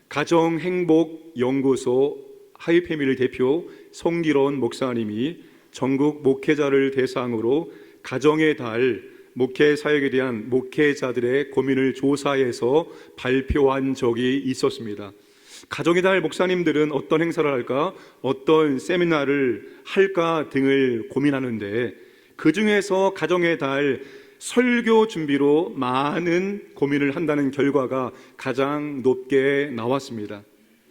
가정행복연구소 하이패밀리 대표 송기론 목사님이 전국 목회자를 대상으로 가정의 달 목회 사역에 대한 목회자들의 고민을 조사해서 발표한 적이 있었습니다. 가정의 달 목사님들은 어떤 행사를 할까, 어떤 세미나를 할까 등을 고민하는데, 그 중에서 가정의 달 설교 준비로 많은 고민을 한다는 결과가 가장 높게 나왔습니다.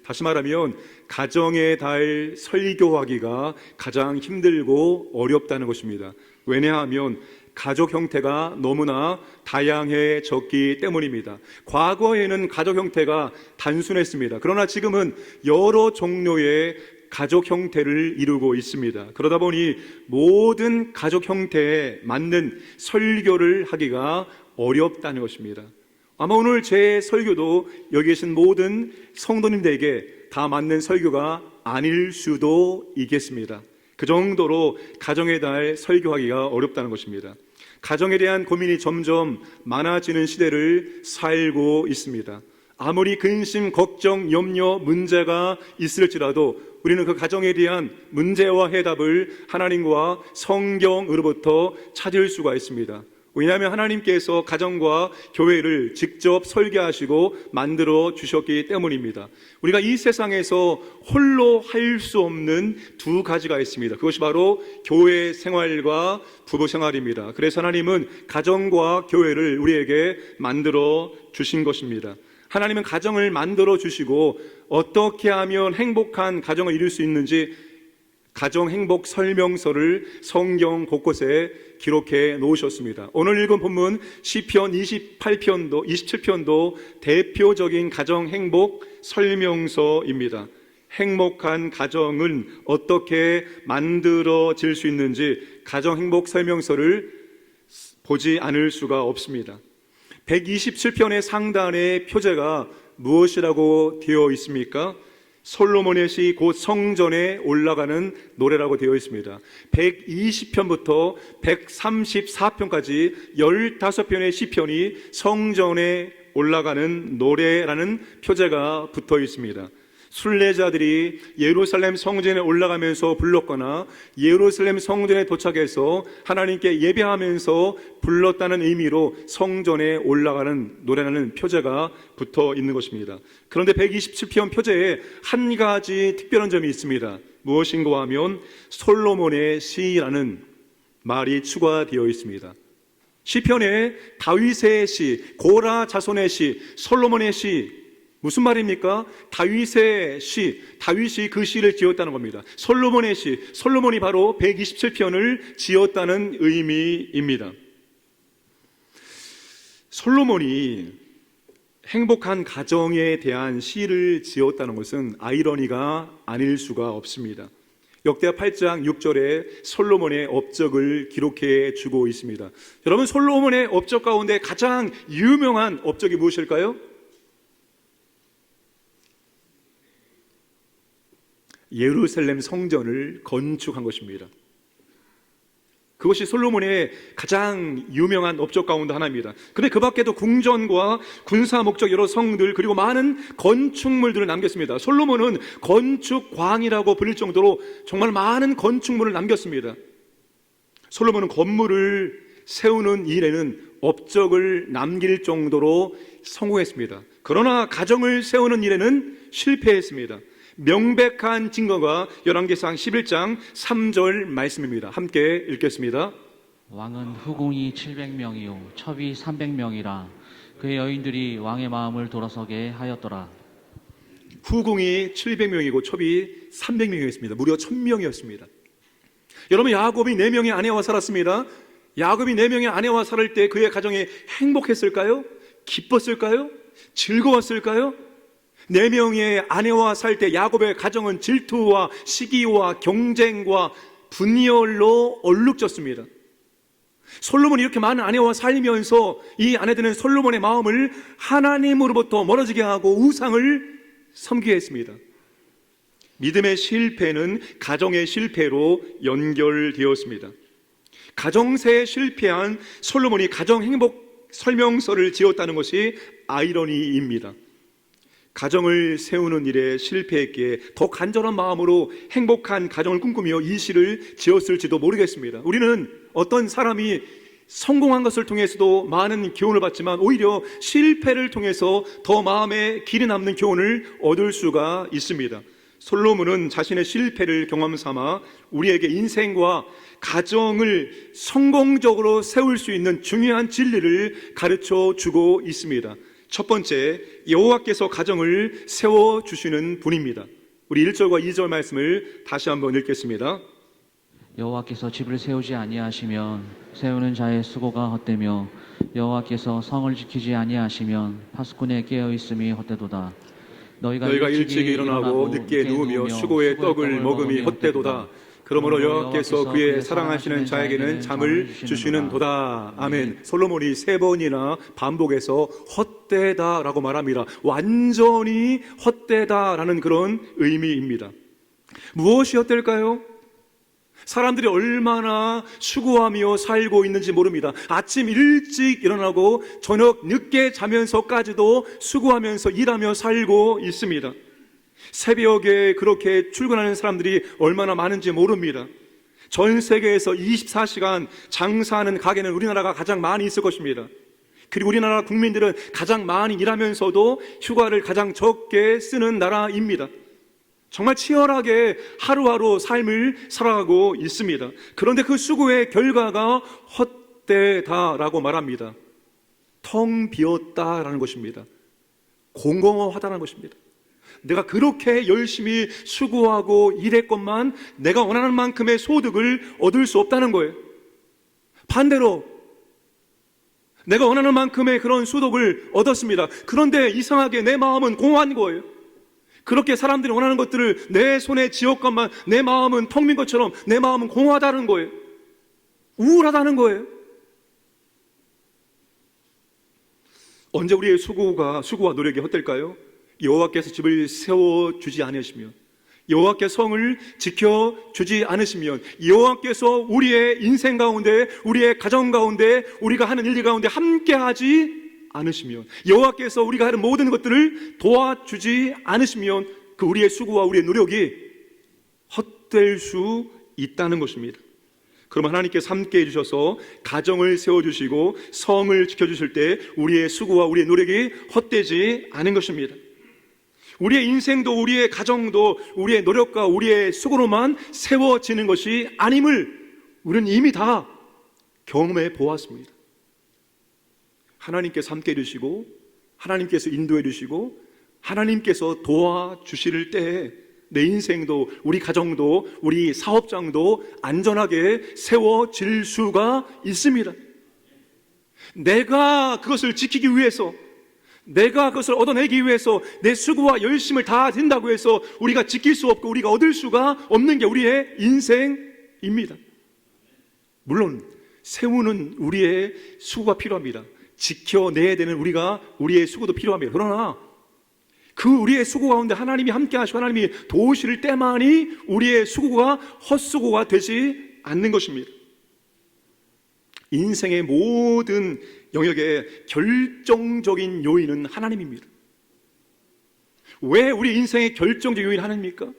다시 말하면 가정의 달 설교하기가 가장 힘들고 어렵다는 것입니다. 왜냐하면 가족 형태가 너무나 다양해졌기 때문입니다. 과거에는 가족 형태가 단순했습니다. 그러나 지금은 여러 종류의 가족 형태를 이루고 있습니다. 그러다 보니 모든 가족 형태에 맞는 설교를 하기가 어렵다는 것입니다. 아마 오늘 제 설교도 여기 계신 모든 성도님들에게 다 맞는 설교가 아닐 수도 있겠습니다. 그 정도로 가정의 달 설교하기가 어렵다는 것입니다. 가정에 대한 고민이 점점 많아지는 시대를 살고 있습니다. 아무리 근심, 걱정, 염려, 문제가 있을지라도 우리는 그 가정에 대한 문제와 해답을 하나님과 성경으로부터 찾을 수가 있습니다. 왜냐하면 하나님께서 가정과 교회를 직접 설계하시고 만들어 주셨기 때문입니다. 우리가 이 세상에서 홀로 할 수 없는 두 가지가 있습니다. 그것이 바로 교회 생활과 부부 생활입니다. 그래서 하나님은 가정과 교회를 우리에게 만들어 주신 것입니다. 하나님은 가정을 만들어 주시고 어떻게 하면 행복한 가정을 이룰 수 있는지 가정 행복 설명서를 성경 곳곳에 기록해 놓으셨습니다. 오늘 읽은 본문 시편 27편도 대표적인 가정 행복 설명서입니다. 행복한 가정은 어떻게 만들어질 수 있는지 가정 행복 설명서를 보지 않을 수가 없습니다. 127편의 상단의 표제가 무엇이라고 되어 있습니까? 솔로몬의 시 곧 성전에 올라가는 노래라고 되어 있습니다. 120편부터 134편까지 15편의 시편이 성전에 올라가는 노래라는 표제가 붙어 있습니다. 순례자들이 예루살렘 성전에 올라가면서 불렀거나 예루살렘 성전에 도착해서 하나님께 예배하면서 불렀다는 의미로 성전에 올라가는 노래라는 표제가 붙어 있는 것입니다. 그런데 127편 표제에 한 가지 특별한 점이 있습니다. 무엇인가 하면 솔로몬의 시라는 말이 추가되어 있습니다. 시편에 다윗의 시, 고라 자손의 시, 솔로몬의 시, 무슨 말입니까? 다윗의 시, 다윗이 그 시를 지었다는 겁니다. 솔로몬의 시, 솔로몬이 바로 127편을 지었다는 의미입니다. 솔로몬이 행복한 가정에 대한 시를 지었다는 것은 아이러니가 아닐 수가 없습니다. 역대하 8장 6절에 솔로몬의 업적을 기록해 주고 있습니다. 여러분, 솔로몬의 업적 가운데 가장 유명한 업적이 무엇일까요? 예루살렘 성전을 건축한 것입니다. 그것이 솔로몬의 가장 유명한 업적 가운데 하나입니다. 그런데 그 밖에도 궁전과 군사 목적 여러 성들 그리고 많은 건축물들을 남겼습니다. 솔로몬은 건축광이라고 불릴 정도로 정말 많은 건축물을 남겼습니다. 솔로몬은 건물을 세우는 일에는 업적을 남길 정도로 성공했습니다. 그러나 가정을 세우는 일에는 실패했습니다. 명백한 증거가 열왕기상 11장 3절 말씀입니다. 함께 읽겠습니다. 왕은 후궁이 700명이요 첩이 300명이라 그의 여인들이 왕의 마음을 돌아서게 하였더라. 후궁이 700명이고 첩이 300명이었습니다. 무려 1000명이었습니다. 여러분, 야곱이 4명의 아내와 살았습니다. 야곱이 4명의 아내와 살을 때 그의 가정이 행복했을까요? 기뻤을까요? 즐거웠을까요? 4명의 아내와 살 때 야곱의 가정은 질투와 시기와 경쟁과 분열로 얼룩졌습니다. 솔로몬이 이렇게 많은 아내와 살면서 이 아내들은 솔로몬의 마음을 하나님으로부터 멀어지게 하고 우상을 섬기게 했습니다. 믿음의 실패는 가정의 실패로 연결되었습니다. 가정세에 실패한 솔로몬이 가정 행복 설명서를 지었다는 것이 아이러니입니다. 가정을 세우는 일에 실패했기에 더 간절한 마음으로 행복한 가정을 꿈꾸며 이 시를 지었을지도 모르겠습니다. 우리는 어떤 사람이 성공한 것을 통해서도 많은 교훈을 받지만 오히려 실패를 통해서 더 마음에 길이 남는 교훈을 얻을 수가 있습니다. 솔로몬은 자신의 실패를 경험 삼아 우리에게 인생과 가정을 성공적으로 세울 수 있는 중요한 진리를 가르쳐 주고 있습니다. 첫 번째, 여호와께서 가정을 세워주시는 분입니다. 우리 1절과 2절 말씀을 다시 한번 읽겠습니다. 여호와께서 집을 세우지 아니하시면 세우는 자의 수고가 헛되며 여호와께서 성을 지키지 아니하시면 파수꾼의 깨어 있음이 헛되도다. 너희가 일찍 일어나고 늦게 누우며 수고의 떡을 먹음이 헛되도다. 그러므로 여호와께서 그의 사랑하시는 자에게는 잠을 주시는도다. 아멘. 솔로몬이 3번이나 반복해서 헛되다라고 말합니다. 완전히 헛되다라는 그런 의미입니다. 무엇이 헛될까요? 사람들이 얼마나 수고하며 살고 있는지 모릅니다. 아침 일찍 일어나고 저녁 늦게 자면서까지도 수고하면서 일하며 살고 있습니다. 새벽에 그렇게 출근하는 사람들이 얼마나 많은지 모릅니다. 전 세계에서 24시간 장사하는 가게는 우리나라가 가장 많이 있을 것입니다. 그리고 우리나라 국민들은 가장 많이 일하면서도 휴가를 가장 적게 쓰는 나라입니다. 정말 치열하게 하루하루 삶을 살아가고 있습니다. 그런데 그 수고의 결과가 헛되다라고 말합니다. 텅 비었다라는 것입니다. 공공허하다는 것입니다. 내가 그렇게 열심히 수고하고 일했건만 내가 원하는 만큼의 소득을 얻을 수 없다는 거예요. 반대로 내가 원하는 만큼의 그런 소득을 얻었습니다. 그런데 이상하게 내 마음은 공허한 거예요. 그렇게 사람들이 원하는 것들을 내 손에 쥐었건만 내 마음은 텅 빈 것처럼 내 마음은 공허하다는 거예요. 우울하다는 거예요. 언제 우리의 수고와 노력이 헛될까요? 여호와께서 집을 세워주지 않으시면, 여호와께서 성을 지켜주지 않으시면, 여호와께서 우리의 인생 가운데, 우리의 가정 가운데, 우리가 하는 일 가운데 함께하지 않으시면, 여호와께서 우리가 하는 모든 것들을 도와주지 않으시면 그 우리의 수고와 우리의 노력이 헛될 수 있다는 것입니다. 그럼 하나님께서 함께 해주셔서 가정을 세워주시고 성을 지켜주실 때 우리의 수고와 우리의 노력이 헛되지 않은 것입니다. 우리의 인생도 우리의 가정도 우리의 노력과 우리의 수고로만 세워지는 것이 아님을 우리는 이미 다 경험해 보았습니다. 하나님께서 함께 해주시고 하나님께서 인도해 주시고 하나님께서 도와주실 때에 내 인생도 우리 가정도 우리 사업장도 안전하게 세워질 수가 있습니다. 내가 그것을 지키기 위해서, 내가 그것을 얻어내기 위해서 내 수고와 열심을 다 든다고 해서 우리가 지킬 수 없고 우리가 얻을 수가 없는 게 우리의 인생입니다. 물론 세우는 우리의 수고가 필요합니다. 지켜내야 되는 우리의 수고도 필요합니다. 그러나 그 우리의 수고 가운데 하나님이 함께 하시고 하나님이 도우실 때만이 우리의 수고가 헛수고가 되지 않는 것입니다. 인생의 모든 영역의 결정적인 요인은 하나님입니다. 왜 우리 인생의 결정적인 요인이 하나님입니까?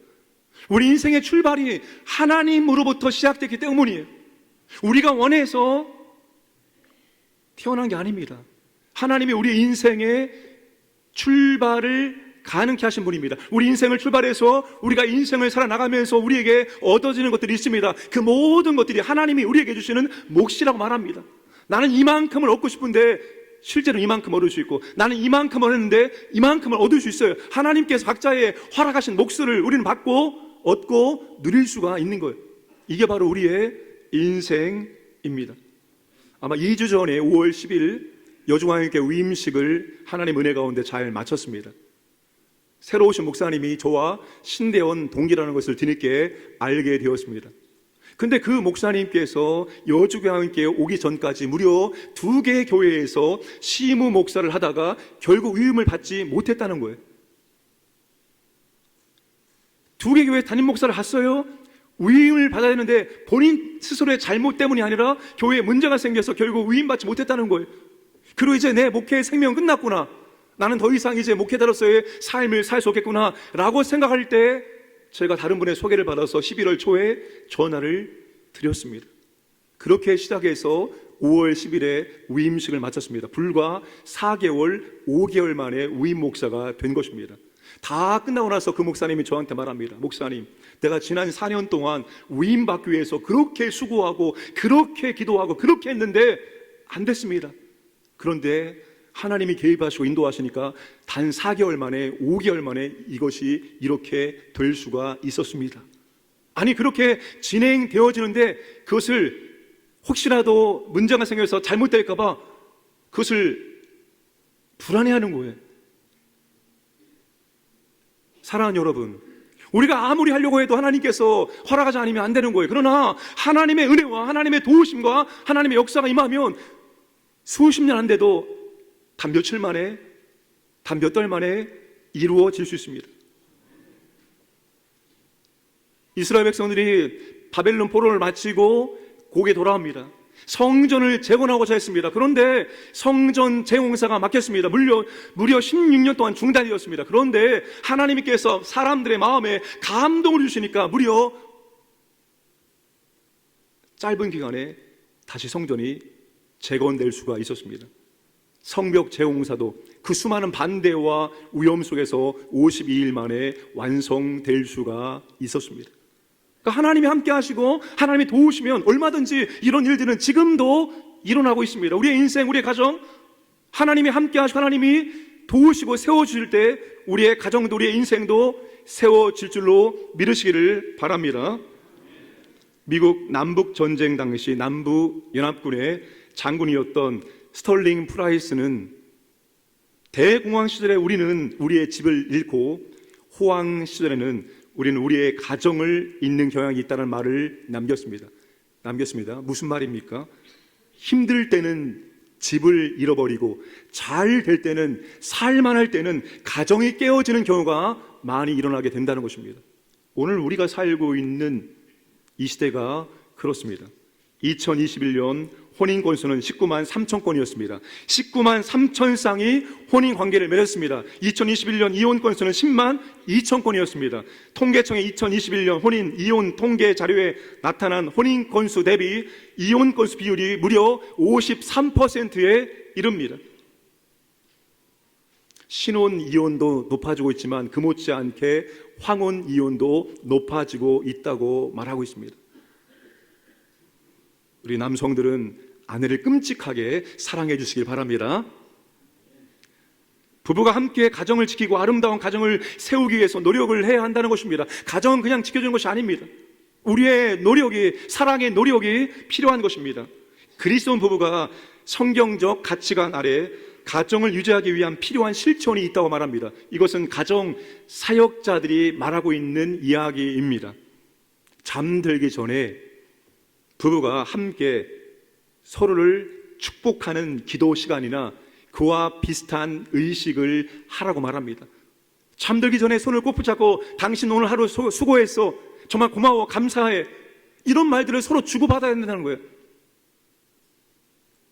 우리 인생의 출발이 하나님으로부터 시작됐기 때문이에요. 우리가 원해서 태어난 게 아닙니다. 하나님이 우리 인생의 출발을 가능케 하신 분입니다. 우리 인생을 출발해서 우리가 인생을 살아나가면서 우리에게 얻어지는 것들이 있습니다. 그 모든 것들이 하나님이 우리에게 주시는 몫이라고 말합니다. 나는 이만큼을 얻고 싶은데 실제로 이만큼 얻을 수 있고, 나는 이만큼 얻었는데 이만큼을 얻을 수 있어요. 하나님께서 각자의 허락하신 몫을 우리는 받고 얻고 누릴 수가 있는 거예요. 이게 바로 우리의 인생입니다. 아마 2주 전에 5월 10일 여중왕님께 위임식을 하나님 은혜 가운데 잘 마쳤습니다. 새로 오신 목사님이 저와 신대원 동기라는 것을 뒤늦게 알게 되었습니다. 근데 그 목사님께서 여주교회에 오기 전까지 무려 2개의 교회에서 시무 목사를 하다가 결국 위임을 받지 못했다는 거예요. 2개 교회 담임 목사를 했어요. 위임을 받아야 되는데 본인 스스로의 잘못 때문이 아니라 교회에 문제가 생겨서 결국 위임받지 못했다는 거예요. 그리고 이제 내 목회의 생명은 끝났구나 나는 더 이상 이제 목회자로서의 삶을 살 수 없겠구나 라고 생각할 때 제가 다른 분의 소개를 받아서 11월 초에 전화를 드렸습니다. 그렇게 시작해서 5월 10일에 위임식을 마쳤습니다. 불과 4개월, 5개월 만에 위임 목사가 된 것입니다. 다 끝나고 나서 그 목사님이 저한테 말합니다. 목사님, 내가 지난 4년 동안 위임받기 위해서 그렇게 수고하고 그렇게 기도하고 그렇게 했는데 안 됐습니다. 그런데 하나님이 개입하시고 인도하시니까 단 4개월 만에 5개월 만에 이것이 이렇게 될 수가 있었습니다. 아니, 그렇게 진행되어지는데 그것을 혹시라도 문제가 생겨서 잘못될까 봐 그것을 불안해하는 거예요. 사랑하는 여러분, 우리가 아무리 하려고 해도 하나님께서 허락하지 않으면 안 되는 거예요. 그러나 하나님의 은혜와 하나님의 도우심과 하나님의 역사가 임하면 수십 년 안 돼도 단 며칠 만에, 단 몇 달 만에 이루어질 수 있습니다. 이스라엘 백성들이 바벨론 포로를 마치고 고개 돌아옵니다. 성전을 재건하고자 했습니다. 그런데 성전 재공사가 막혔습니다. 무려 16년 동안 중단되었습니다. 그런데 하나님께서 사람들의 마음에 감동을 주시니까 무려 짧은 기간에 다시 성전이 재건될 수가 있었습니다. 성벽 재공사도 그 수많은 반대와 위험 속에서 52일 만에 완성될 수가 있었습니다. 그러니까 하나님이 함께 하시고 하나님이 도우시면 얼마든지 이런 일들은 지금도 일어나고 있습니다. 우리의 인생, 우리의 가정, 하나님이 함께 하시고 하나님이 도우시고 세워주실 때 우리의 가정도 우리의 인생도 세워질 줄로 믿으시기를 바랍니다. 미국 남북전쟁 당시 남부연합군의 장군이었던 스털링 프라이스는 대공황 시절에 우리는 우리의 집을 잃고 호황 시절에는 우리는 우리의 가정을 잃는 경향이 있다는 말을 남겼습니다. 무슨 말입니까? 힘들 때는 집을 잃어버리고 잘 될 때는, 살만할 때는 가정이 깨어지는 경우가 많이 일어나게 된다는 것입니다. 오늘 우리가 살고 있는 이 시대가 그렇습니다. 2021년 혼인 건수는 19만 3천 건이었습니다. 19만 3천 쌍이 혼인 관계를 맺었습니다. 2021년 이혼 건수는 10만 2천 건이었습니다. 통계청의 2021년 혼인 이혼 통계 자료에 나타난 혼인 건수 대비 이혼 건수 비율이 무려 53%에 이릅니다. 신혼 이혼도 높아지고 있지만 그 못지않게 황혼 이혼도 높아지고 있다고 말하고 있습니다. 우리 남성들은 아내를 끔찍하게 사랑해 주시길 바랍니다. 부부가 함께 가정을 지키고 아름다운 가정을 세우기 위해서 노력을 해야 한다는 것입니다. 가정은 그냥 지켜주는 것이 아닙니다. 우리의 노력이, 사랑의 노력이 필요한 것입니다. 그리스도인 부부가 성경적 가치관 아래 가정을 유지하기 위한 필요한 실천이 있다고 말합니다. 이것은 가정 사역자들이 말하고 있는 이야기입니다. 잠들기 전에 부부가 함께 서로를 축복하는 기도 시간이나 그와 비슷한 의식을 하라고 말합니다. 잠들기 전에 손을 꼭 붙잡고 당신 오늘 하루 수고했어, 정말 고마워, 감사해, 이런 말들을 서로 주고받아야 된다는 거예요.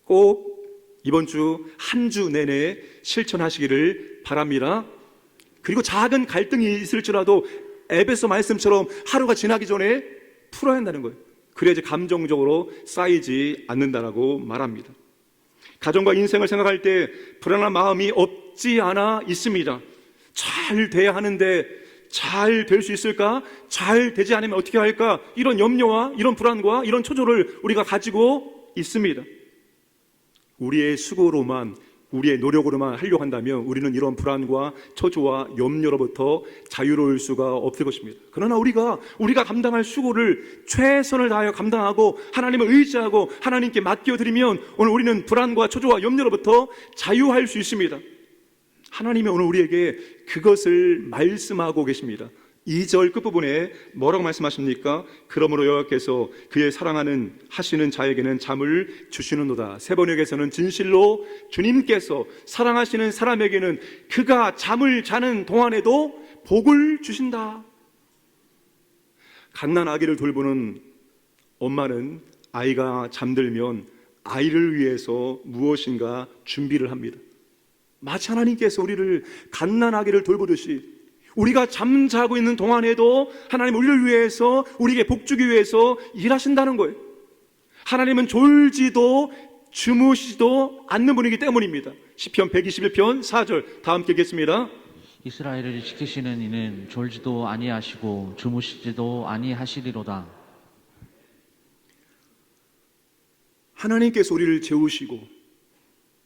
꼭 이번 주 한 주 내내 실천하시기를 바랍니다. 그리고 작은 갈등이 있을지라도 에베소 말씀처럼 하루가 지나기 전에 풀어야 한다는 거예요. 그래야지 감정적으로 쌓이지 않는다라고 말합니다. 가정과 인생을 생각할 때 불안한 마음이 없지 않아 있습니다. 잘 돼야 하는데 잘 될 수 있을까? 잘 되지 않으면 어떻게 할까? 이런 염려와 이런 불안과 이런 초조를 우리가 가지고 있습니다. 우리의 수고로만, 우리의 노력으로만 하려고 한다면 우리는 이런 불안과 초조와 염려로부터 자유로울 수가 없을 것입니다. 그러나 우리가 감당할 수고를 최선을 다하여 감당하고 하나님을 의지하고 하나님께 맡겨드리면 오늘 우리는 불안과 초조와 염려로부터 자유할 수 있습니다. 하나님이 오늘 우리에게 그것을 말씀하고 계십니다. 2절 끝부분에 뭐라고 말씀하십니까? 그러므로 여호와께서 그의 사랑하는 하시는 자에게는 잠을 주시는도다. 세번역에서는 진실로 주님께서 사랑하시는 사람에게는 그가 잠을 자는 동안에도 복을 주신다. 갓난 아기를 돌보는 엄마는 아이가 잠들면 아이를 위해서 무엇인가 준비를 합니다. 마치 하나님께서 우리를 갓난아기를 돌보듯이 우리가 잠자고 있는 동안에도 하나님 우리를 위해서, 우리에게 복주기 위해서 일하신다는 거예요. 하나님은 졸지도 주무시지도 않는 분이기 때문입니다. 시편 121편 4절 다 함께 읽겠습니다. 이스라엘을 지키시는 이는 졸지도 아니하시고 주무시지도 아니하시리로다. 하나님께서 우리를 재우시고,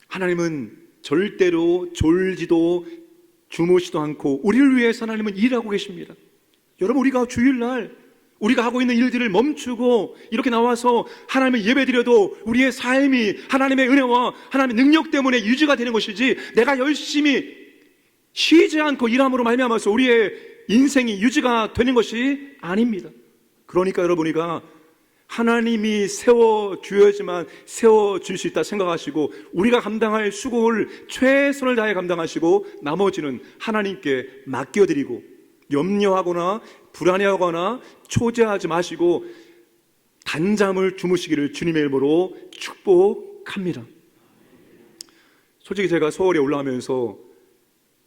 하나님은 절대로 졸지도 주무시도 않고 우리를 위해서 하나님은 일하고 계십니다. 여러분, 우리가 주일날 우리가 하고 있는 일들을 멈추고 이렇게 나와서 하나님을 예배드려도 우리의 삶이 하나님의 은혜와 하나님의 능력 때문에 유지가 되는 것이지, 내가 열심히 쉬지 않고 일함으로 말미암아서 우리의 인생이 유지가 되는 것이 아닙니다. 그러니까 여러분, 우리가 하나님이 세워주어야지만 세워줄 수 있다 생각하시고 우리가 감당할 수고를 최선을 다해 감당하시고 나머지는 하나님께 맡겨드리고, 염려하거나 불안해하거나 초제하지 마시고 단잠을 주무시기를 주님의 이름으로 축복합니다. 솔직히 제가 서울에 올라오면서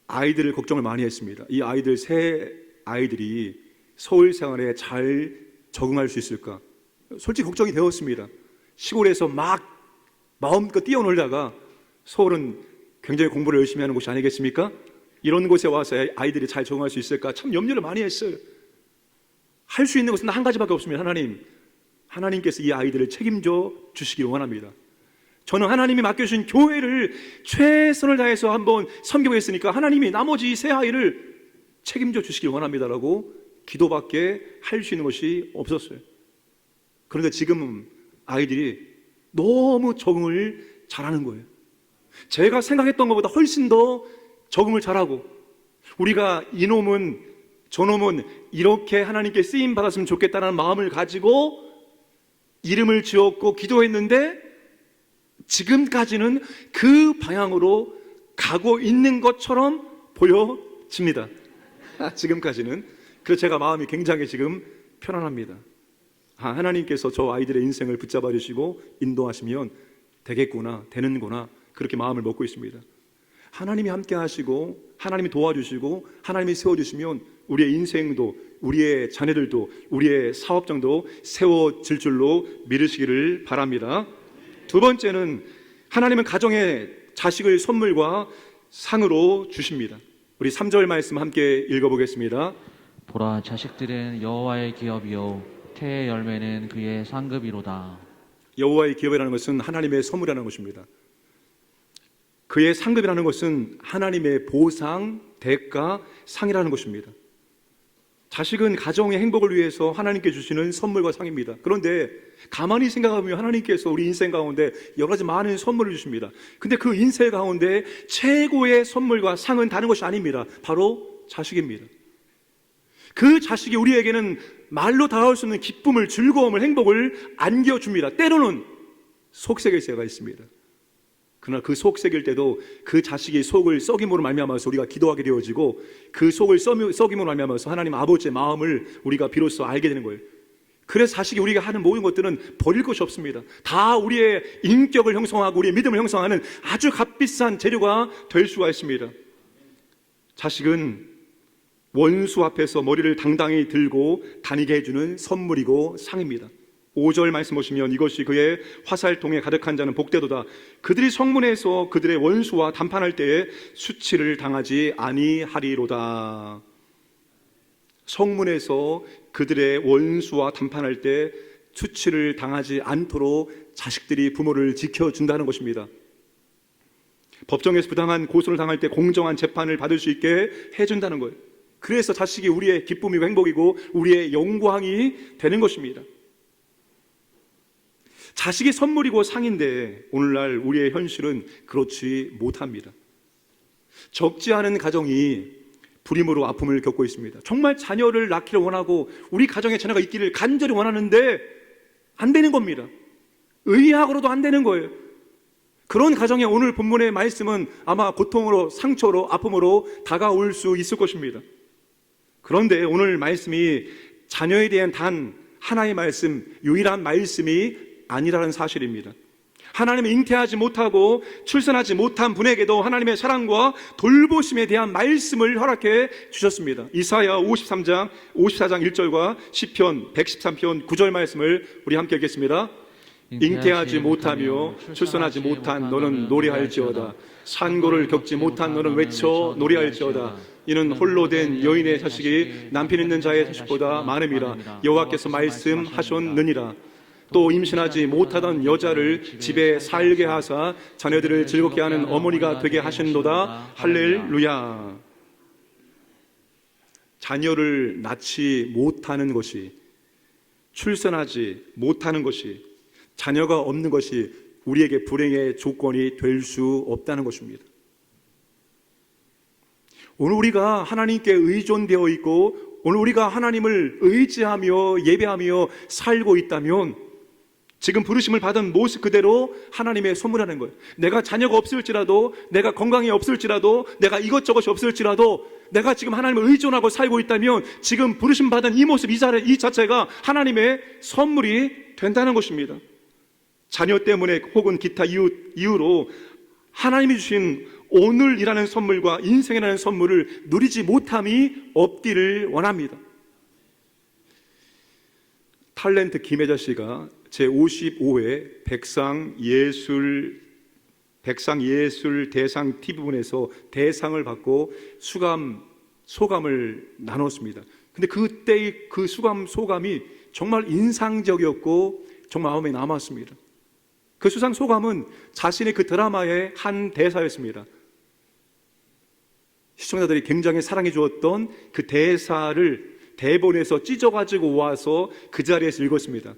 아이들을 걱정을 많이 했습니다. 이 아이들, 세 아이들이 서울 생활에 잘 적응할 수 있을까? 솔직히 걱정이 되었습니다. 시골에서 막 마음껏 뛰어놀다가 서울은 굉장히 공부를 열심히 하는 곳이 아니겠습니까? 이런 곳에 와서 아이들이 잘 적응할 수 있을까? 참 염려를 많이 했어요. 할 수 있는 것은 한 가지밖에 없습니다. 하나님께서 이 아이들을 책임져 주시길 원합니다. 저는 하나님이 맡겨주신 교회를 최선을 다해서 한번 섬겨보겠으니까 하나님이 나머지 세 아이를 책임져 주시길 원합니다라고 기도밖에 할 수 있는 것이 없었어요. 그런데 지금 아이들이 너무 적응을 잘하는 거예요. 제가 생각했던 것보다 훨씬 더 적응을 잘하고, 우리가 이놈은 저놈은 이렇게 하나님께 쓰임 받았으면 좋겠다는 마음을 가지고 이름을 지었고 기도했는데 지금까지는 그 방향으로 가고 있는 것처럼 보여집니다. 지금까지는. 그래서 제가 마음이 굉장히 지금 편안합니다. 하나님께서 저 아이들의 인생을 붙잡아 주시고 인도하시면 되겠구나, 되는구나, 그렇게 마음을 먹고 있습니다. 하나님이 함께 하시고 하나님이 도와주시고 하나님이 세워주시면 우리의 인생도, 우리의 자녀들도, 우리의 사업장도 세워질 줄로 믿으시기를 바랍니다. 두 번째는 하나님은 가정에 자식을 선물과 상으로 주십니다. 우리 3절 말씀 함께 읽어보겠습니다. 보라, 자식들은 여호와의 기업이요 태의 열매는 그의 상급이로다. 여호와의 기업이라는 것은 하나님의 선물이라는 것입니다. 그의 상급이라는 것은 하나님의 보상, 대가, 상이라는 것입니다. 자식은 가정의 행복을 위해서 하나님께 주시는 선물과 상입니다. 그런데 가만히 생각해보면 하나님께서 우리 인생 가운데 여러 가지 많은 선물을 주십니다. 근데 그 인생 가운데 최고의 선물과 상은 다른 것이 아닙니다. 바로 자식입니다. 그 자식이 우리에게는 말로 다가올 수 없는 기쁨을, 즐거움을, 행복을 안겨줍니다. 때로는 속삭일 때가 있습니다. 그러나 그 속삭일 때도 그 자식이 속을 썩임으로 말미암아서 우리가 기도하게 되어지고, 그 속을 썩임으로 말미암아서 하나님 아버지의 마음을 우리가 비로소 알게 되는 거예요. 그래서 자식이 우리가 하는 모든 것들은 버릴 것이 없습니다. 다 우리의 인격을 형성하고 우리의 믿음을 형성하는 아주 값비싼 재료가 될 수가 있습니다. 자식은 원수 앞에서 머리를 당당히 들고 다니게 해주는 선물이고 상입니다. 5절 말씀 보시면 이것이 그의 화살통에 가득한 자는 복되도다. 그들이 성문에서 그들의 원수와 담판할 때에 수치를 당하지 아니하리로다. 성문에서 그들의 원수와 담판할 때 수치를 당하지 않도록 자식들이 부모를 지켜준다는 것입니다. 법정에서 부당한 고소를 당할 때 공정한 재판을 받을 수 있게 해준다는 거예요. 그래서 자식이 우리의 기쁨이고 행복이고 우리의 영광이 되는 것입니다. 자식이 선물이고 상인데 오늘날 우리의 현실은 그렇지 못합니다. 적지 않은 가정이 불임으로 아픔을 겪고 있습니다. 정말 자녀를 낳기를 원하고 우리 가정에 자녀가 있기를 간절히 원하는데 안 되는 겁니다. 의학으로도 안 되는 거예요. 그런 가정에 오늘 본문의 말씀은 아마 고통으로, 상처로, 아픔으로 다가올 수 있을 것입니다. 그런데 오늘 말씀이 자녀에 대한 단 하나의 말씀, 유일한 말씀이 아니라는 사실입니다. 하나님은 잉태하지 못하고 출산하지 못한 분에게도 하나님의 사랑과 돌보심에 대한 말씀을 허락해 주셨습니다. 이사야 54장 1절과 시편 113편 9절 말씀을 우리 함께 읽겠습니다. 잉태하지 못하며 출산하지 못한 너는 노래할지어다. 산고를 겪지 못한 너는 외쳐 노래할지어다. 이는 홀로 된 여인의 자식이 남편 있는 자의 자식보다 많음이라 여호와께서 말씀하셨느니라. 또 임신하지 못하던 여자를 집에 살게 하사 자녀들을 즐겁게 하는 어머니가 되게 하신도다. 할렐루야. 자녀를 낳지 못하는 것이, 출산하지 못하는 것이, 자녀가 없는 것이 우리에게 불행의 조건이 될 수 없다는 것입니다. 오늘 우리가 하나님께 의존되어 있고 오늘 우리가 하나님을 의지하며 예배하며 살고 있다면 지금 부르심을 받은 모습 그대로 하나님의 선물하는 거예요. 내가 자녀가 없을지라도, 내가 건강이 없을지라도, 내가 이것저것이 없을지라도 내가 지금 하나님을 의존하고 살고 있다면 지금 부르심 받은 이 모습, 이 자체가 하나님의 선물이 된다는 것입니다. 자녀 때문에 혹은 기타 이유로 하나님이 주신 오늘이라는 선물과 인생이라는 선물을 누리지 못함이 없기를 원합니다. 탤런트 김혜자 씨가 제55회 백상예술 대상 TV분에서 대상을 받고 소감을 나눴습니다. 근데 그때의 그 소감이 정말 인상적이었고 정말 마음에 남았습니다. 그 수상 소감은 자신의 그 드라마의 한 대사였습니다. 시청자들이 굉장히 사랑해 주었던 그 대사를 대본에서 찢어가지고 와서 그 자리에서 읽었습니다.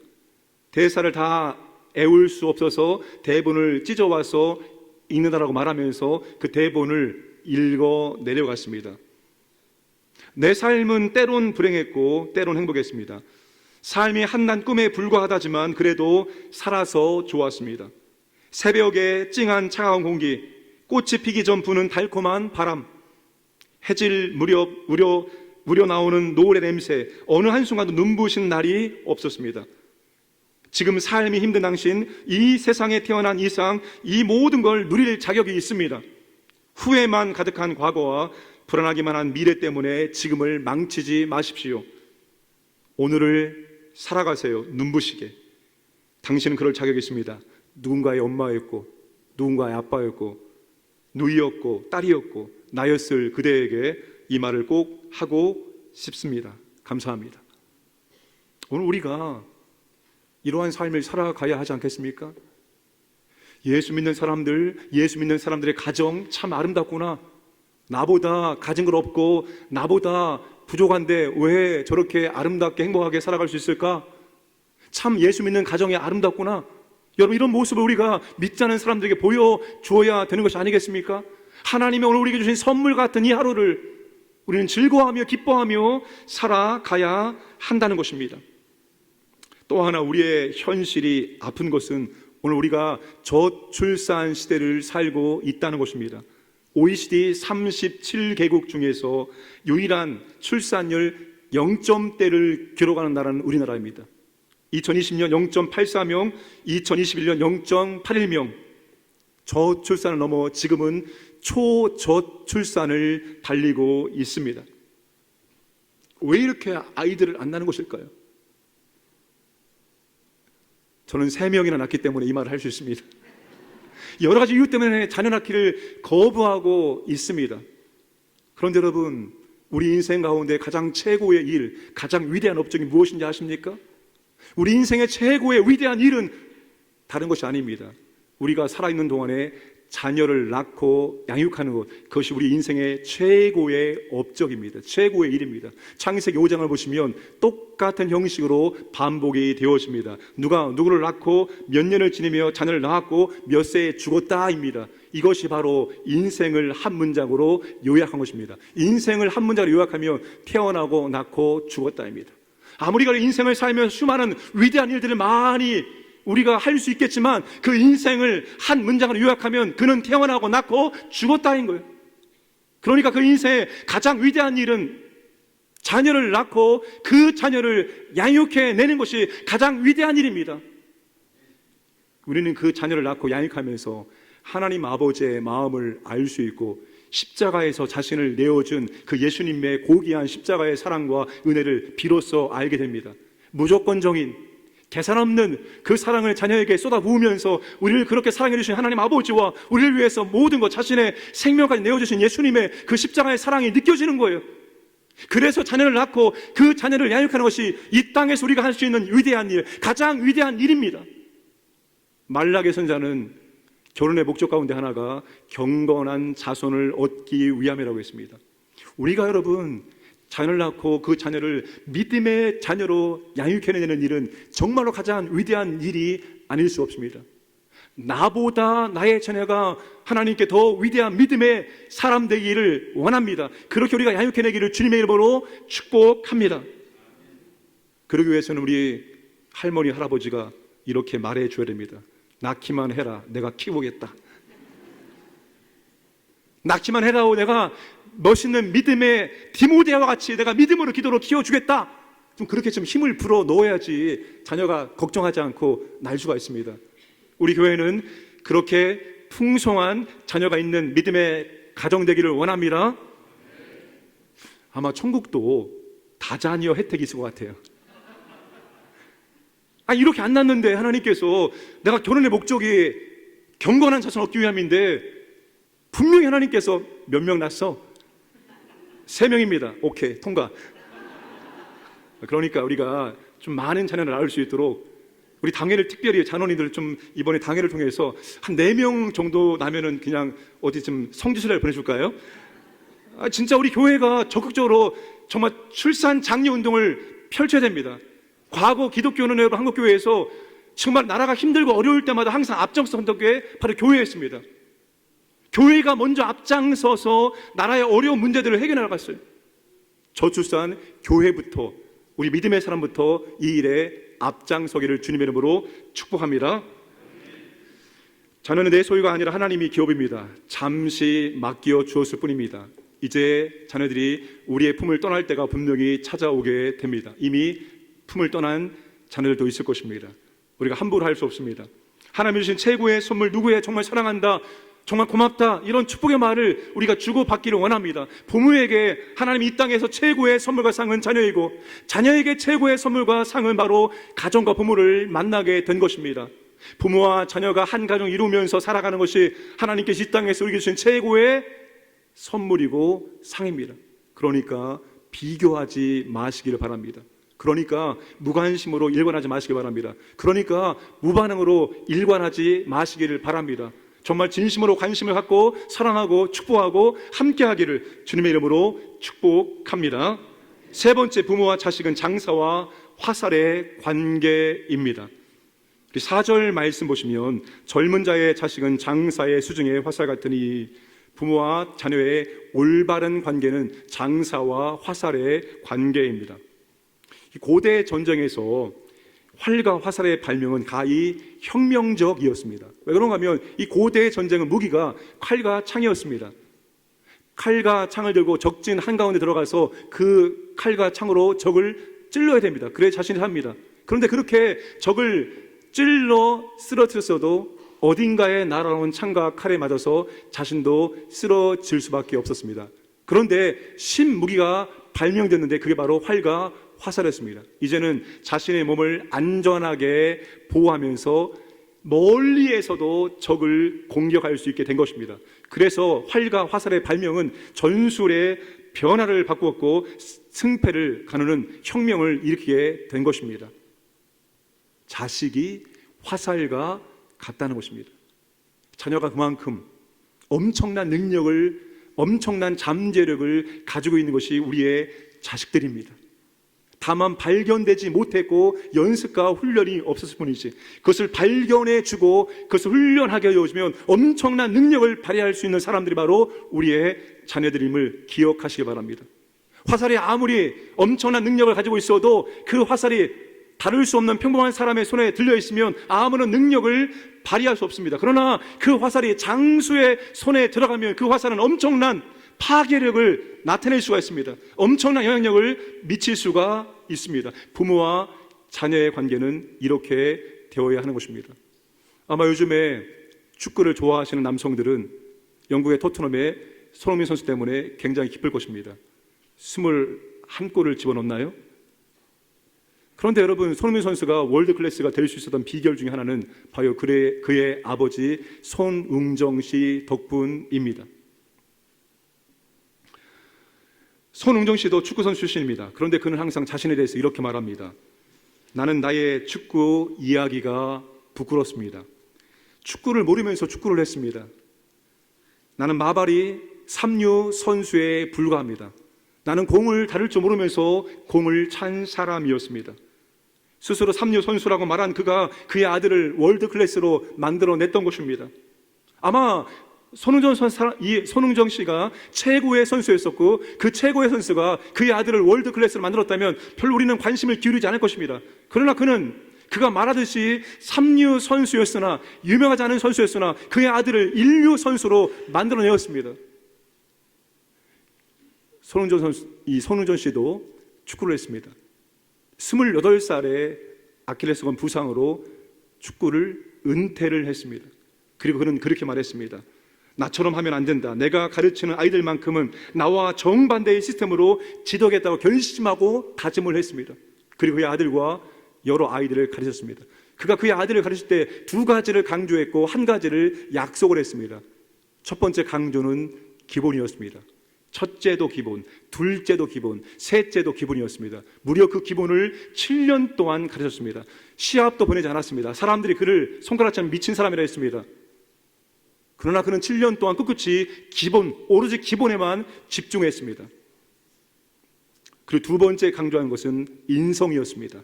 대사를 다 애울 수 없어서 대본을 찢어와서 읽는다라고 말하면서 그 대본을 읽어 내려갔습니다. 내 삶은 때론 불행했고 때론 행복했습니다. 삶이 한낱 꿈에 불과하다지만 그래도 살아서 좋았습니다. 새벽에 찡한 차가운 공기, 꽃이 피기 전 부는 달콤한 바람, 해질 무렵 우려 나오는 노을의 냄새, 어느 한순간도 눈부신 날이 없었습니다. 지금 삶이 힘든 당신, 이 세상에 태어난 이상 이 모든 걸 누릴 자격이 있습니다. 후회만 가득한 과거와 불안하기만 한 미래 때문에 지금을 망치지 마십시오. 오늘을 살아가세요. 눈부시게. 당신은 그럴 자격이 있습니다. 누군가의 엄마였고 누군가의 아빠였고 누이였고 딸이었고 나였을 그대에게 이 말을 꼭 하고 싶습니다. 감사합니다. 오늘 우리가 이러한 삶을 살아가야 하지 않겠습니까? 예수 믿는 사람들의 가정 참 아름답구나. 나보다 가진 걸 없고 나보다 부족한데 왜 저렇게 아름답게 행복하게 살아갈 수 있을까? 참 예수 믿는 가정이 아름답구나. 여러분, 이런 모습을 우리가 믿지 않은 사람들에게 보여줘야 되는 것이 아니겠습니까? 하나님이 오늘 우리에게 주신 선물 같은 이 하루를 우리는 즐거워하며 기뻐하며 살아가야 한다는 것입니다. 또 하나 우리의 현실이 아픈 것은 오늘 우리가 저출산 시대를 살고 있다는 것입니다. OECD 37개국 중에서 유일한 출산율 0점대를 기록하는 나라는 우리나라입니다. 2020년 0.84명, 2021년 0.81명. 저출산을 넘어 지금은 초저출산을 달리고 있습니다. 왜 이렇게 아이들을 안 낳는 것일까요? 저는 3명이나 낳기 때문에 이 말을 할 수 있습니다. 여러 가지 이유 때문에 자녀 낳기를 거부하고 있습니다. 그런데 여러분, 우리 인생 가운데 가장 최고의 일, 가장 위대한 업적이 무엇인지 아십니까? 우리 인생의 최고의 위대한 일은 다른 것이 아닙니다. 우리가 살아있는 동안에 자녀를 낳고 양육하는 것, 그것이 우리 인생의 최고의 업적입니다. 최고의 일입니다. 창세기 5장을 보시면 똑같은 형식으로 반복이 되어집니다. 누가 누구를 낳고 몇 년을 지내며 자녀를 낳았고 몇 세에 죽었다입니다. 이것이 바로 인생을 한 문장으로 요약한 것입니다. 인생을 한 문장으로 요약하면 태어나고 낳고 죽었다입니다. 아무리 인생을 살면서 수많은 위대한 일들을 많이 우리가 할 수 있겠지만 그 인생을 한 문장으로 요약하면 그는 태어나고 낳고 죽었다인 거예요. 그러니까 그 인생의 가장 위대한 일은 자녀를 낳고 그 자녀를 양육해내는 것이 가장 위대한 일입니다. 우리는 그 자녀를 낳고 양육하면서 하나님 아버지의 마음을 알 수 있고 십자가에서 자신을 내어준 그 예수님의 고귀한 십자가의 사랑과 은혜를 비로소 알게 됩니다. 무조건적인 계산 없는 그 사랑을 자녀에게 쏟아부으면서 우리를 그렇게 사랑해 주신 하나님 아버지와 우리를 위해서 모든 것, 자신의 생명까지 내어주신 예수님의 그 십자가의 사랑이 느껴지는 거예요. 그래서 자녀를 낳고 그 자녀를 양육하는 것이 이 땅에서 우리가 할 수 있는 위대한 일, 가장 위대한 일입니다. 말라기 선자는 결혼의 목적 가운데 하나가 경건한 자손을 얻기 위함이라고 했습니다. 우리가 여러분 자녀를 낳고 그 자녀를 믿음의 자녀로 양육해내는 일은 정말로 가장 위대한 일이 아닐 수 없습니다. 나보다 나의 자녀가 하나님께 더 위대한 믿음의 사람 되기를 원합니다. 그렇게 우리가 양육해내기를 주님의 이름으로 축복합니다. 그러기 위해서는 우리 할머니 할아버지가 이렇게 말해 줘야 됩니다. 낳기만 해라, 내가 키우겠다. 낳기만 해라고 내가 멋있는 믿음의 디모데와 같이 내가 믿음으로 기도로 키워주겠다. 좀 그렇게 좀 힘을 불어 넣어야지 자녀가 걱정하지 않고 날 수가 있습니다. 우리 교회는 그렇게 풍성한 자녀가 있는 믿음의 가정 되기를 원합니다. 아마 천국도 다자녀 혜택이 있을 것 같아요. 이렇게 안 낳는데 하나님께서 내가 결혼의 목적이 경건한 자손 얻기 위함인데 분명히 하나님께서 몇 명 낳았어? 3명입니다. 오케이, 통과. 그러니까 우리가 좀 많은 자녀를 낳을 수 있도록 우리 당회를 특별히 잔원이들 좀 이번에 당회를 통해서 한 4명 정도 나면은 그냥 어디 좀 성지순례를 보내줄까요? 진짜 우리 교회가 적극적으로 정말 출산 장려 운동을 펼쳐야 됩니다. 과거 기독교는 여러분 한국교회에서 정말 나라가 힘들고 어려울 때마다 항상 앞장섰던 게 바로 교회였습니다. 교회가 먼저 앞장서서 나라의 어려운 문제들을 해결해 나갔어요. 저출산 교회부터 우리 믿음의 사람부터 이 일에 앞장서기를 주님의 이름으로 축복합니다. 자녀는 내 소유가 아니라 하나님이 기업입니다. 잠시 맡겨 주었을 뿐입니다. 이제 자녀들이 우리의 품을 떠날 때가 분명히 찾아오게 됩니다. 이미 품을 떠난 자녀들도 있을 것입니다. 우리가 함부로 할 수 없습니다. 하나님이 주신 최고의 선물, 누구의 정말 사랑한다, 정말 고맙다, 이런 축복의 말을 우리가 주고받기를 원합니다. 부모에게 하나님이 이 땅에서 최고의 선물과 상은 자녀이고 자녀에게 최고의 선물과 상은 바로 가정과 부모를 만나게 된 것입니다. 부모와 자녀가 한 가정 이루면서 살아가는 것이 하나님께서 이 땅에서 우리에게 주신 최고의 선물이고 상입니다. 그러니까 비교하지 마시기를 바랍니다. 그러니까 무관심으로 일관하지 마시기 바랍니다. 그러니까 무반응으로 일관하지 마시기를 바랍니다. 정말 진심으로 관심을 갖고 사랑하고 축복하고 함께하기를 주님의 이름으로 축복합니다. 세 번째, 부모와 자식은 장사와 화살의 관계입니다. 4절 말씀 보시면 젊은 자의 자식은 장사의 수중의 화살 같으니 부모와 자녀의 올바른 관계는 장사와 화살의 관계입니다. 고대 전쟁에서 활과 화살의 발명은 가히 혁명적이었습니다. 왜 그런가 하면 이 고대 전쟁은 무기가 칼과 창이었습니다. 칼과 창을 들고 적진 한가운데 들어가서 그 칼과 창으로 적을 찔러야 됩니다. 그래야 자신이 삽니다. 그런데 그렇게 적을 찔러 쓰러뜨렸어도 어딘가에 날아오는 창과 칼에 맞아서 자신도 쓰러질 수밖에 없었습니다. 그런데 신무기가 발명됐는데 그게 바로 활과 화살이었습니다. 이제는 자신의 몸을 안전하게 보호하면서 멀리에서도 적을 공격할 수 있게 된 것입니다. 그래서 활과 화살의 발명은 전술의 변화를 바꾸었고 승패를 가누는 혁명을 일으키게 된 것입니다. 자식이 화살과 같다는 것입니다. 자녀가 그만큼 엄청난 능력을, 엄청난 잠재력을 가지고 있는 것이 우리의 자식들입니다. 다만 발견되지 못했고 연습과 훈련이 없었을 뿐이지, 그것을 발견해주고 그것을 훈련하게 해주면 엄청난 능력을 발휘할 수 있는 사람들이 바로 우리의 자녀들임을 기억하시기 바랍니다. 화살이 아무리 엄청난 능력을 가지고 있어도 그 화살이 다룰 수 없는 평범한 사람의 손에 들려있으면 아무런 능력을 발휘할 수 없습니다. 그러나 그 화살이 장수의 손에 들어가면 그 화살은 엄청난 파괴력을 나타낼 수가 있습니다. 엄청난 영향력을 미칠 수가 있습니다. 부모와 자녀의 관계는 이렇게 되어야 하는 것입니다. 아마 요즘에 축구를 좋아하시는 남성들은 영국의 토트넘의 손흥민 선수 때문에 굉장히 기쁠 것입니다. 21골을 집어넣나요? 그런데 여러분, 손흥민 선수가 월드 클래스가 될 수 있었던 비결 중에 하나는 바로 그의 아버지 손흥정 씨 덕분입니다. 손흥정 씨도 축구선수 출신입니다. 그런데 그는 항상 자신에 대해서 이렇게 말합니다. 나는 나의 축구 이야기가 부끄럽습니다. 축구를 모르면서 축구를 했습니다. 나는 마발이 삼류 선수에 불과합니다. 나는 공을 다룰 줄 모르면서 공을 찬 사람이었습니다. 스스로 삼류 선수라고 말한 그가 그의 아들을 월드 클래스로 만들어냈던 것입니다. 아마 손흥정 씨가 최고의 선수였었고 그 최고의 선수가 그의 아들을 월드 클래스로 만들었다면 별로 우리는 관심을 기울이지 않을 것입니다. 그러나 그가 말하듯이 삼류 선수였으나 유명하지 않은 선수였으나 그의 아들을 인류 선수로 만들어내었습니다. 손흥정 씨도 축구를 했습니다. 28살에 아킬레스건 부상으로 축구를 은퇴를 했습니다. 그리고 그는 그렇게 말했습니다. 나처럼 하면 안 된다. 내가 가르치는 아이들만큼은 나와 정반대의 시스템으로 지도하겠다고 결심하고 다짐을 했습니다. 그리고 그의 아들과 여러 아이들을 가르쳤습니다. 그가 그의 아들을 가르칠 때 2가지를 강조했고 1가지를 약속을 했습니다. 첫 번째 강조는 기본이었습니다. 첫째도 기본, 둘째도 기본, 셋째도 기본이었습니다. 무려 그 기본을 7년 동안 가르쳤습니다. 시합도 보내지 않았습니다. 사람들이 그를 손가락처럼 미친 사람이라 했습니다. 그러나 그는 7년 동안 꿋꿋이 오로지 기본에만 집중했습니다. 그리고 2번째 강조한 것은 인성이었습니다.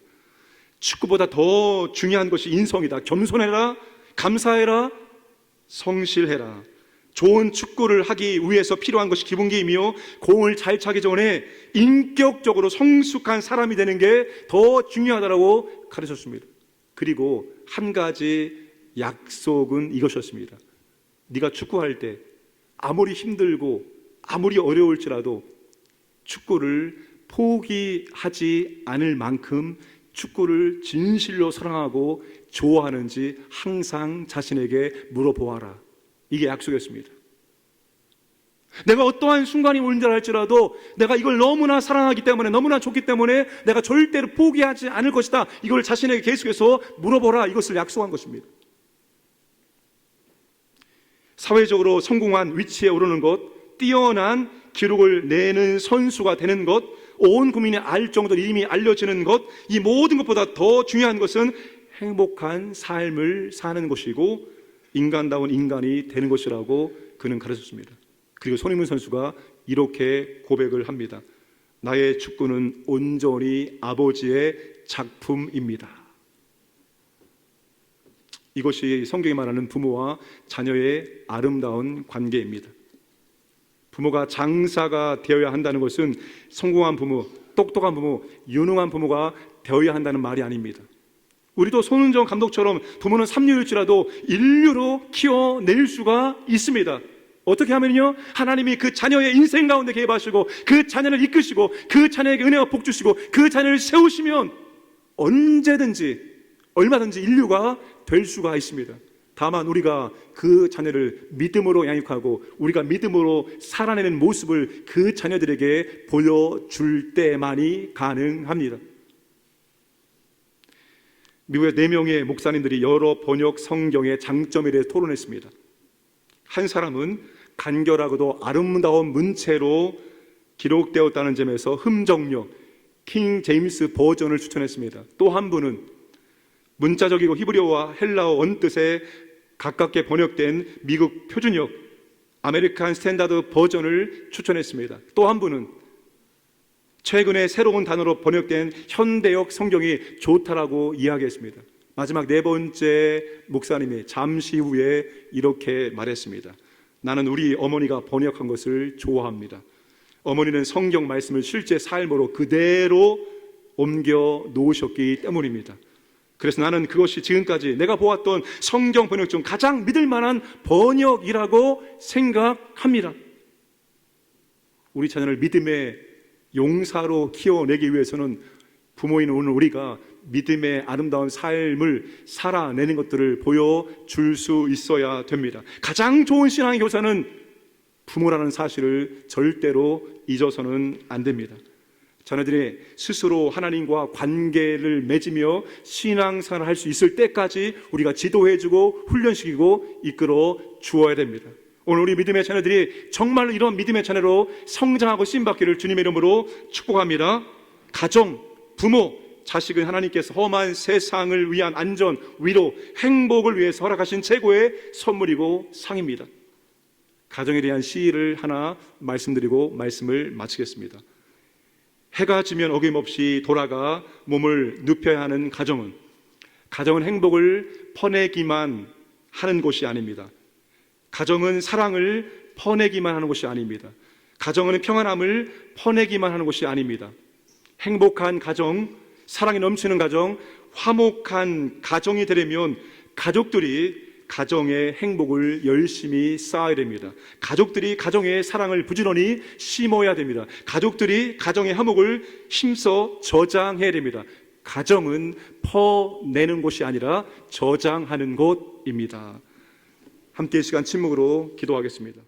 축구보다 더 중요한 것이 인성이다. 겸손해라, 감사해라, 성실해라. 좋은 축구를 하기 위해서 필요한 것이 기본기이며 공을 잘 차기 전에 인격적으로 성숙한 사람이 되는 게 더 중요하다고 가르쳤습니다. 그리고 1가지 약속은 이것이었습니다. 네가 축구할 때 아무리 힘들고 아무리 어려울지라도 축구를 포기하지 않을 만큼 축구를 진실로 사랑하고 좋아하는지 항상 자신에게 물어보아라. 이게 약속이었습니다. 내가 어떠한 순간이 오는지 할지라도 내가 이걸 너무나 사랑하기 때문에, 너무나 좋기 때문에 내가 절대로 포기하지 않을 것이다. 이걸 자신에게 계속해서 물어보라. 이것을 약속한 것입니다. 사회적으로 성공한 위치에 오르는 것, 뛰어난 기록을 내는 선수가 되는 것, 온 국민이 알 정도로 이름이 알려지는 것, 이 모든 것보다 더 중요한 것은 행복한 삶을 사는 것이고 인간다운 인간이 되는 것이라고 그는 가르쳤습니다. 그리고 손흥민 선수가 이렇게 고백을 합니다. 나의 축구는 온전히 아버지의 작품입니다. 이것이 성경이 말하는 부모와 자녀의 아름다운 관계입니다. 부모가 장사가 되어야 한다는 것은 성공한 부모, 똑똑한 부모, 유능한 부모가 되어야 한다는 말이 아닙니다. 우리도 손흥정 감독처럼 부모는 삼류일지라도 인류로 키워낼 수가 있습니다. 어떻게 하면요? 하나님이 그 자녀의 인생 가운데 개입하시고 그 자녀를 이끄시고 그 자녀에게 은혜와 복 주시고 그 자녀를 세우시면 언제든지 얼마든지 인류가 될 수가 있습니다. 다만 우리가 그 자녀를 믿음으로 양육하고 우리가 믿음으로 살아내는 모습을 그 자녀들에게 보여줄 때만이 가능합니다. 미국의 4명의 목사님들이 여러 번역 성경의 장점에 대해 토론했습니다. 한 사람은 간결하고도 아름다운 문체로 기록되었다는 점에서 흠정력, 킹 제임스 버전을 추천했습니다. 또 한 분은 문자적이고 히브리어와 헬라어 원뜻에 가깝게 번역된 미국 표준역, 아메리칸 스탠다드 버전을 추천했습니다. 또 한 분은 최근에 새로운 단어로 번역된 현대역 성경이 좋다라고 이야기했습니다. 마지막 4번째 목사님이 잠시 후에 이렇게 말했습니다. 나는 우리 어머니가 번역한 것을 좋아합니다. 어머니는 성경 말씀을 실제 삶으로 그대로 옮겨 놓으셨기 때문입니다. 그래서 나는 그것이 지금까지 내가 보았던 성경 번역 중 가장 믿을 만한 번역이라고 생각합니다. 우리 자녀를 믿음의 용사로 키워내기 위해서는 부모인 오늘 우리가 믿음의 아름다운 삶을 살아내는 것들을 보여줄 수 있어야 됩니다. 가장 좋은 신앙의 교사는 부모라는 사실을 절대로 잊어서는 안 됩니다. 자녀들이 스스로 하나님과 관계를 맺으며 신앙생활을 할 수 있을 때까지 우리가 지도해주고 훈련시키고 이끌어 주어야 됩니다. 오늘 우리 믿음의 자녀들이 정말 이런 믿음의 자녀로 성장하고 쓰임받기를 주님의 이름으로 축복합니다. 가정, 부모, 자식은 하나님께서 험한 세상을 위한 안전, 위로, 행복을 위해서 허락하신 최고의 선물이고 상입니다. 가정에 대한 시를 하나 말씀드리고 말씀을 마치겠습니다. 해가 지면 어김없이 돌아가 몸을 눕혀야 하는 가정은 행복을 퍼내기만 하는 곳이 아닙니다. 가정은 사랑을 퍼내기만 하는 곳이 아닙니다. 가정은 평안함을 퍼내기만 하는 곳이 아닙니다. 행복한 가정, 사랑이 넘치는 가정, 화목한 가정이 되려면 가족들이 가정의 행복을 열심히 쌓아야 됩니다. 가족들이 가정의 사랑을 부지런히 심어야 됩니다. 가족들이 가정의 화목을 힘써 저장해야 됩니다. 가정은 퍼내는 곳이 아니라 저장하는 곳입니다. 함께 이 시간 침묵으로 기도하겠습니다.